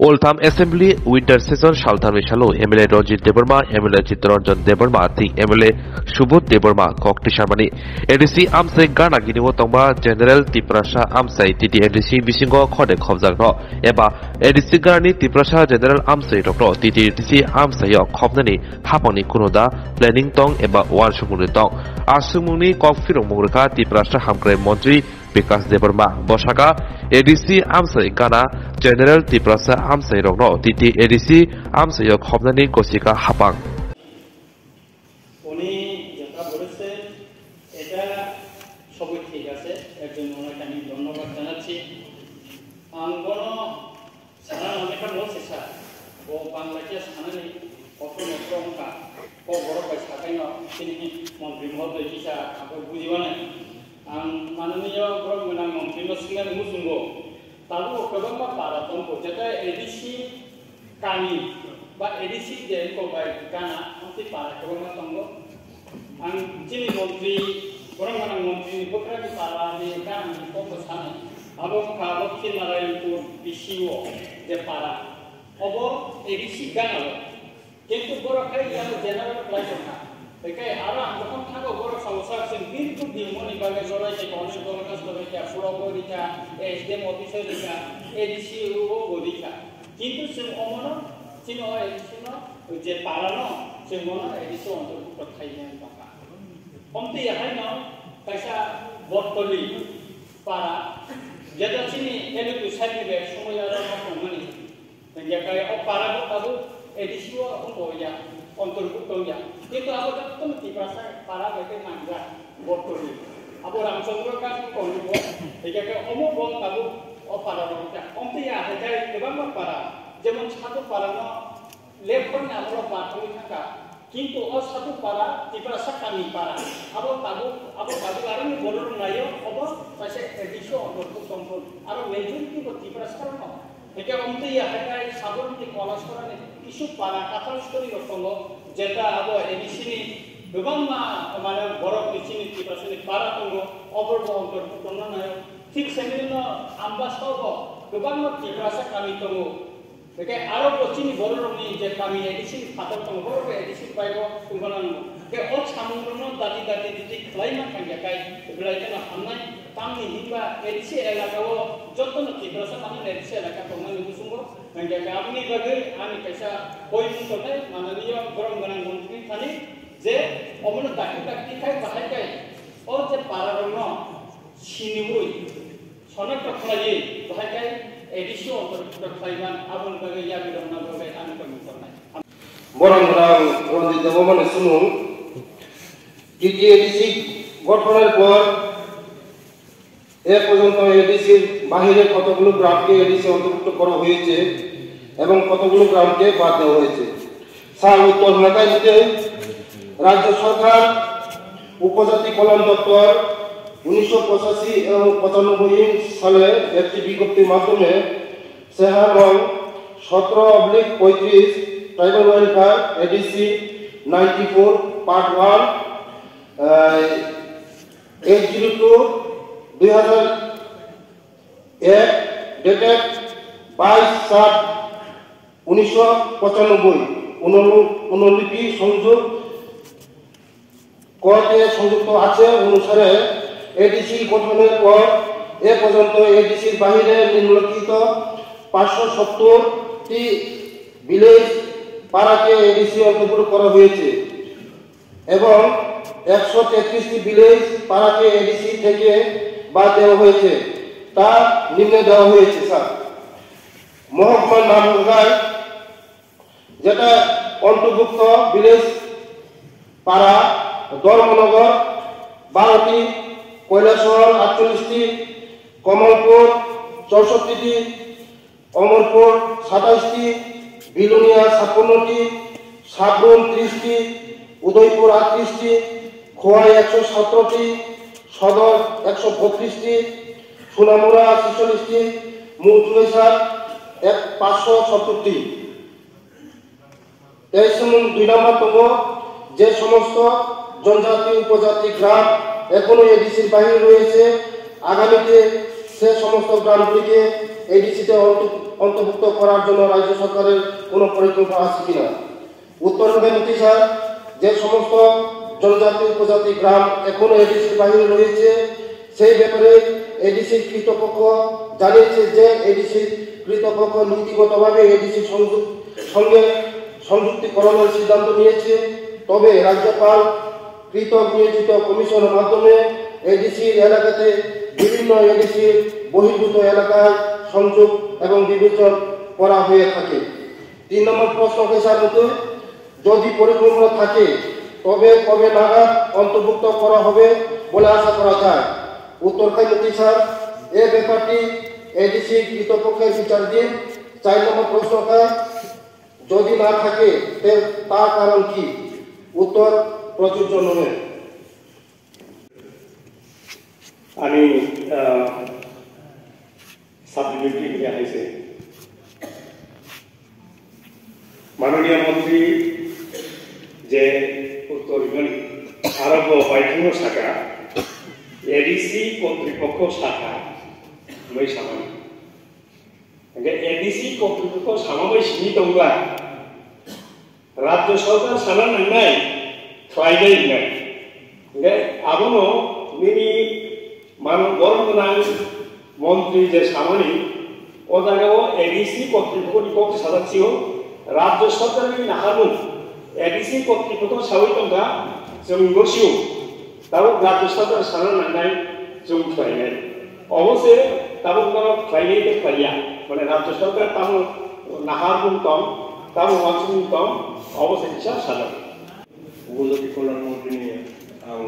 Oldham Assembly Winter Session Shaltham Shalu MLA Rajit Debarma MLA Chittaranjan Debarma Thi MLA Subodh Debarma Kokti Sharmani ADC Amsai Gana Giniwo Tongba General Tiprasha Amsai Titi ADC Bisingo Khode Khobjagno Eba ADC Gani Tiprasha General Amsai Rokro Titi ADC Amsai Yok Khobnani Haponi Kunoda Planning Tong Eba War Sumuni Tong Asumuni Kokfirong Murka Tiprasha Hamkre Montri Bikas Debarma Boshaka ADC Amsai Gana General Tiprasa Amsai Rokno Titi ADC Amsai Yok Khobnani Kosika Hapang উনি যেটা বলেছেন এটা সবই ঠিক আছে এর জন্য ওনাকে আমি ধন্যবাদ জানাচ্ছি আঙ্গন সারা অনেকটা বলছে স্যার ও বাংলাকে সানানি কত নক্রমকা ক বড় পয়সা কাইন তিনি মন্ত্রী মহোদয় কিসা আবার বুঝিবানে आं माननीय गभर्नमेन्ट मंत्री सिंह मुसुंगो तालु गोबां बारा दंख जेटा एडिसि कानि बा एडिसि जेन को बाय गाना अंति बारा गोबां दंग आं जिनि मंत्री गभर्नमेन्ट मंत्री बक्रानि बारा नि गाना को साने आबो का लक्ष्मी नारायणपुर बिसिओ जे बारा अबो एडिसि गाना किंतु बरखाय या general प्लाइसना Oke, arah bukan tahu borok sausar sendiri di mana bagai sorai cekon sekolah sekolah cek Surabaya dika, SDM officer dika, edisi UO dika. কিন্তু সে অমন চিন edisi no যে পারানো সে মন edisi অন্তর্ভুক্ত খাইলেন টাকা। কমতে ইয়াহাই ন পয়সা বটলি পারা যেটা চিনি এলুকু সাইবে সময় আর মানে জায়গায় ও পারা তাবু edisi ও হইয়া অন্তর্ভুক্ত হইয়া কিন্তু আবার তো তিপ্রাসা পারা বেতে নাঙ্গা বটলি আবার রামচন্দ্র কাজ করিব এটাকে অমবন তাবু অপারা রটা অন্তিয়া হেজাই গোবাং পারা যেমন সাতু পারানো লেফট আমরা বাটলি থাকা কিন্তু অসাতু পারা তিপ্রাসা কামি পারা আবার তাবু আর বলর নাইও অব পাশে এডিশো অন্তর্ভুক্ত সম্পদ আর মেজরিটি তিপ্রাসা ন এটা অন্তিয়া হেজাই সাধারণত কলাস করানে কিছু পারা কাতালস্তরি রকম যেটা আবো এডিসিনি গোবাং মানে বড় কিচিনি তিপ্রাসনি পারা তঙ্গ অবর্ব অন্তর্ভুক্ত নয় ঠিক সেমিনো আমবাসব গোবাং তিপ্রাসা কামি তঙ্গ দেখে আরো পশ্চিমি বড় রকমনি যে কামি এডিসি ফাতর তঙ্গ বড় এডিসি পাইব তুঙ্গনানো কে অ সামুদ্রন দাদি দাদি দিদি ক্লাইমা খাঙ্গাকাই এগুলাইকেন হামনাই তামনি হিবা এডিসি এলাকাও যতন তিপ্রাসা মানে এডিসি এলাকা তঙ্গনি বুসুঙ্গ খাঙ্গাকা আপনি বাগে আমি পয়সা কই মুতনে মাননীয় গরমগনা মন্ত্রী খানি যে অমন ডাকি ডাকি খাই বাহাই খাই ও যে পারারন সিনিবই সনক খাই বাহাই খাই এডিসি অন্তর্ভুক্ত খাইবান আবন বাগে ইয়াবি রমনা বাগে আমি কমি করনাই গরমগনা রঞ্জিত দেবমানে শুনুন টিটি এডিসি গঠনের পর এ পর্যন্ত এডিসির বাহিরে কতগুলো গ্রামকে এডিসি অন্তর্ভুক্ত করা হয়েছে এবং কতগুলো গ্রামকে বাদ দেওয়া হয়েছে স্যার উত্তর এলাকায় নিতে রাজ্য সরকার উপজাতি কল্যাণ দপ্তর 1985 এবং 95 সালে একটি বিজ্ঞপ্তির মাধ্যমে সেহা নং 17/35 tribal welfare ADC 94 part 1 802 2001 dated 22/7/1995 অনুলিপি সংযোগ করতে সংযুক্ত আছে অনুসারে এডিসি গঠনের পর এ পর্যন্ত এডিসির বাহিরে নিম্নলিখিত 570টি ভিলেজ পাড়াকে এডিসি অন্তর্ভুক্ত করা হয়েছে এবং 133টি ভিলেজ পাড়াকে এডিসি থেকে বাদ দেওয়া হয়েছে তা নিম্নে দেওয়া হয়েছে স্যার মহকুমার নাম অনুযায়ী যেটা অন্তর্ভুক্ত ভিলেজ পাড়া ধর্মনগর 12টি কৈলাসহর 48টি কমলপুর 64টি অমরপুর 27টি বিলুনিয়া 56টি সাবরুম 30টি উদয়পুর 38টি খোয়াই 117টি সদর 132টি সোনামুড়া 46টি মুচুলেশা 570টি এই সময় 2 নম্বর তঙ্গ যে সমস্ত জনজাতি উপজাতি গ্রাম এখনো এডিসির বাইরে রয়েছে আগামীতে সে সমস্ত গ্রামগুলিকে এডিসিতে অন্তর্ভুক্ত করার জন্য রাজ্য সরকারের কোনো পরিকল্পনা আছে কিনা? উত্তর নদী স্যার, যে সমস্ত জনজাতি উপজাতি গ্রাম এখনো এডিসির বাহিরে রয়েছে সেই ব্যাপারে এডিসির কৃতপক্ষ জানিয়েছে যে এডিসির কৃতপক্ষ নীতিগতভাবে এডিসির সঙ্গে সংযুক্তিকরণের সিদ্ধান্ত নিয়েছে। তবে রাজ্যপাল কৃত নিয়োজিত কমিশনের মাধ্যমে এডিসির এলাকাতে বিভিন্ন এডিসির বহির্ভূত এলাকায় সংযোগ এবং বিবেচন করা হয়ে থাকে। 3 নম্বর প্রশ্ন পেশার মতো, যদি পরিকল্পনা থাকে তবে কবে নাগাদ অন্তর্ভুক্ত করা হবে বলে আশা করা যায়? উত্তর খাইমতি স্যার, এ ব্যাপারটি এডিসি কৃতপক্ষের বিচার দিন। 4 নম্বর প্রশ্নটা, যদি না থাকে তার কারণ কি? উত্তর প্রযোজ্য নয়। আমি সাবডিভিটি নিয়ে আইছে মাননীয় মন্ত্রী যে উত্তর আরব পাইখানো শাখা এডিসি কর্তৃপক্ষ শাখা মই সামান্য এডিসি কর্তৃপক্ষ সামাবাই সীমিতংলা রাজ্য সরকার সানা নাंनाय ফ্রাইডে নাই আবনো মিনি মানব গরম গোনাं মন্ত্রী যে সামানি ও জায়গাও এডিসি কর্তৃপক্ষनि পক্ষে সাজাচ্ছিও রাজ্য সরকারनि নাহামু एडिसी कर्तृपक्ष सावैतंगा जों गसिउ दाबो राज्य सरकार साना नांनाय जों फ्रायनाय अवश्य दाबो फ्रायनाय ते फ्राया माने राज्य सरकार तामो नाहार बुंतम तामो वांसु बुंतम अवश्य दिशा साजा उपजाति कल्याण मन्त्रीनि आं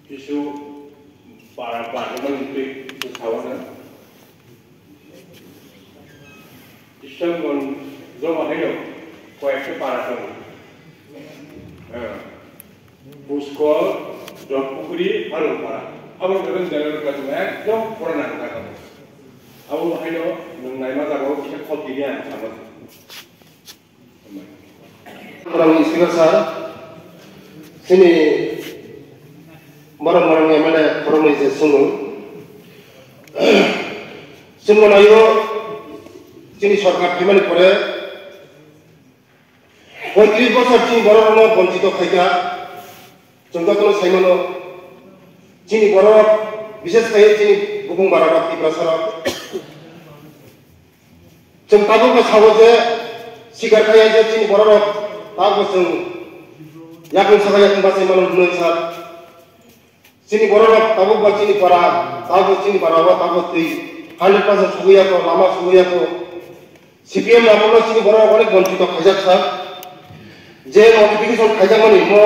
किसु पारा पार्लामेन्टारि सावना किसुमान जमा हैनो কয়েকটা পাড়া দङ পুষ্কর জলপুকুরি হারুপাড়া আবার ধরেন জেলার কাছে একদম পুরানা থাকা আবু হাইনো नोंनाय मा जागाव बिसोर खब गैया सामोन स्पिकार सार जोंनि मरम एमएलए फरमै जे जों नायो जोंनि सरकार फैमानि परे 35 বছর চিনি বড় বঞ্চিত খাইকা জনগণ সাইমানো চিনি বড় বিশেষ খাই চিনি বুকুং বারাবা ত্রিপুরা जों ताबो सावो जे सिगार खाया जे चिनि बড় ताबो जों याकुं सागा याकुं बासै मानो बुनो सार चिनि बড় ताबो बा चिनि पारा ताबो चिनि बाराबा ताबो तै 100% सुगैया को लामा सुगैया को सीपीएम नामनो चिनि बড় अनेक बঞ্চিত खाइजाक सार যে নোটিফিকেশন খাইজামানি মো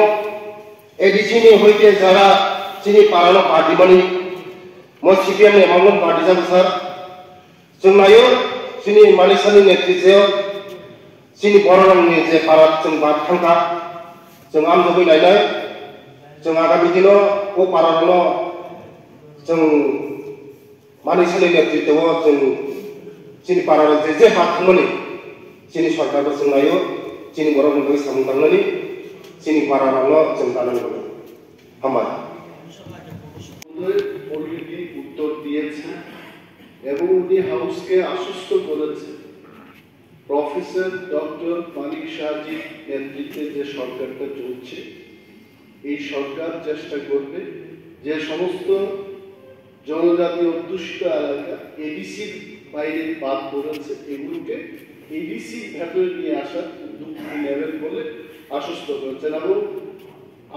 এডিসিনি হইতে যারা চিনি পারানো পার্টি মানি মো সিপিএম নে মামলন পার্টি যাব স্যার जों नायो চিনি মানিসানি নেতৃত্বে চিনি বড়রংনি যে পারাত जों बात थांखा जों आम जबै नायनाय जों आगामी दिनाव ও पारानो जों मानिसानि नेतृत्व जों চিনি पारानो जे बात थांमानि চিনি सरकारखौ जों नायो চিনি বড় বন্ধু সামুদাংনানি চিনি পারানো जों দানাঙ্গো হামার অলরেডি উত্তর দিয়েছে এবং উনি হাউসকে আশ্বস্ত করেছে প্রফেসর ডক্টর মানিক শাহজির নেতৃত্বে যে সরকারটা চলছে এই সরকার চেষ্টা করবে যে সমস্ত জনজাতি অধ্যুষিত এলাকা এডিসির বাইরে বাদ পড়েছে এগুলোকে এডিসির ভেতরে নিয়ে আসার উদ্যোগ নেবেন বলে আশ্বস্ত করেছেন এবং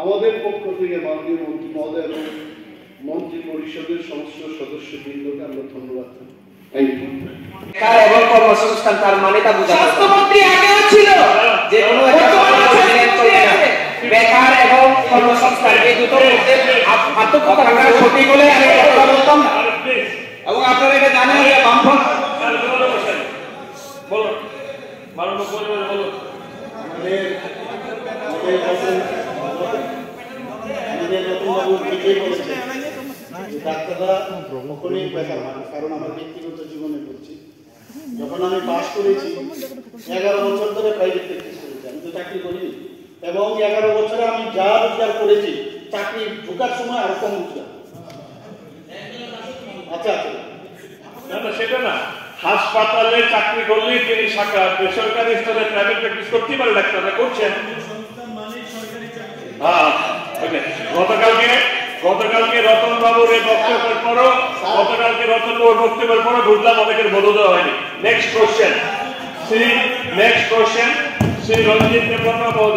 আমাদের পক্ষ থেকে মাননীয় মন্ত্রী মহোদয় এবং মন্ত্রী পরিষদের সমস্ত সদস্যবৃন্দকে আমরা ধন্যবাদ বেকার এবং কর্মসংস্থান তার মানে তা বোঝা স্বাস্থ্যমন্ত্রী আগেও ছিল যে কোনো বেকার এবং কর্মসংস্থান এই দুটোর মধ্যে পার্থক্য থাকা সঠিক বলে আমি কথা বলতাম না এবং আপনারা এটা জানেন যে বামফ্রন্ট বলো মাননীয় পরিবার বলো ডাক্তাররা কখনোই বেকার হয় কারণ আমার ব্যক্তিগত জীবনে বলছি যখন আমি পাস করেছি 11 বছর ধরে প্রাইভেট প্র্যাকটিস করেছি আমি তো চাকরি করিনি এবং 11 বছরে আমি যা রোজগার করেছি চাকরি ঢোকার সময় আর কম রোজগার আচ্ছা না সেটা না হাসপাতালে চাকরি করলে তিনি বেসরকারি স্তরে প্রাইভেট প্র্যাকটিস করতেই পারে, ডাক্তাররা করছেন। গতকালকে রতন বাবুর এই বক্তব্যের পরও বুঝলাম অনেকের বোধোদয় হয়নি। নেক্সট কোশ্চেন শ্রী রঞ্জিত দেববর্মা মহোদয়।